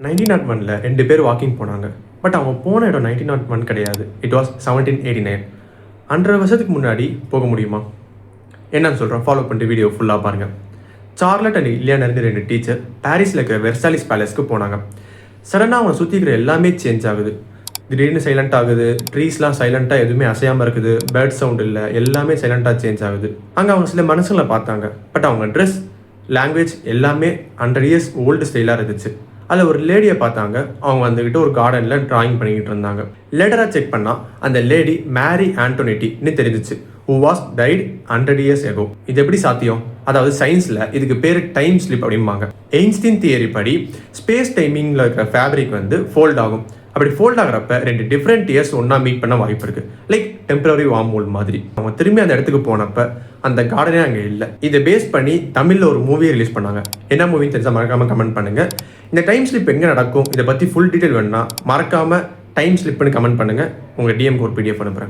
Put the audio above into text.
1901 2 பேர் வாக்கிங் போனாங்க. பட் அவங்க போன இடம் 1901 கிடையாது. It was 1789. 100 வருஷத்துக்கு முன்னாடி போக முடியுமா? என்னன்னு சொல்கிறோம், ஃபாலோ பண்ணிட்டு வீடியோ ஃபுல்லாக பாருங்கள். சார்லட் அண்ட் இல்லியானா இருந்து 2 டீச்சர் பாரிஸில் இருக்கிற வெர்சாலிஸ் பேலஸ்க்கு போனாங்க. சடனாக அவங்க சுற்றி இருக்கிற எல்லாமே சேஞ்ச் ஆகுது. திடீர்னு சைலண்ட் ஆகுது, ட்ரீஸ்லாம் சைலண்ட்டாக எதுவுமே அசையாமல் இருக்குது, பேர்ட் சவுண்ட் இல்லை, எல்லாமே சைலண்ட்டாக சேஞ்ச் ஆகுது. அங்கே அவங்க சில மனுஷங்களை பார்த்தாங்க. பட் அவங்க ட்ரெஸ், லாங்குவேஜ் எல்லாமே 100 இயர்ஸ் ஓல்டு ஸ்டைலாக இருந்துச்சு. அதில் ஒரு லேடியை பார்த்தாங்க. அவங்க வந்துக்கிட்டு ஒரு கார்டனில் ட்ராயிங் பண்ணிக்கிட்டு இருந்தாங்க. லேட்டராக செக் பண்ணால் அந்த லேடி மேரி ஆண்டோனிட்டின்னு தெரிஞ்சிச்சு, who was died 100 years ago. இது எப்படி சாத்தியம்? அதாவது சயின்ஸில் இதுக்கு பேர் டைம் ஸ்லிப் அப்படிம்பாங்க. எயின்ஸ்டீன் தியரி படி ஸ்பேஸ் டைமிங்கில் இருக்கிற ஃபேப்ரிக் ஃபோல்ட் ஆகும். அப்படி ஃபோல்ட் ஆகிறப்ப 2 டிஃப்ரெண்ட் இயர்ஸ் ஒன்றா மீட் பண்ண வாய்ப்பு இருக்குது. லைக் டெம்பரரி வார்ம் ஹோல் மாதிரி. அவங்க திரும்பி அந்த இடத்துக்கு போனப்போ அந்த கார்டனே அங்கே இல்லை. இதை பேஸ் பண்ணி தமிழில் ஒரு மூவியை ரிலீஸ் பண்ணாங்க. என்ன மூவின்னு தெரிஞ்சால் மறக்காமல் கமெண்ட் பண்ணுங்கள். இந்த டைம் ஸ்லிப் எங்கே நடக்கும், இதை பற்றி ஃபுல் டீட்டெயில் வேணும்னா மறக்காமல் டைம் ஸ்லிப்னு கமெண்ட் பண்ணுங்கள். உங்கள் டிஎம்க்கு ஒரு பிடிஎஃப் அனுப்புகிறேன்.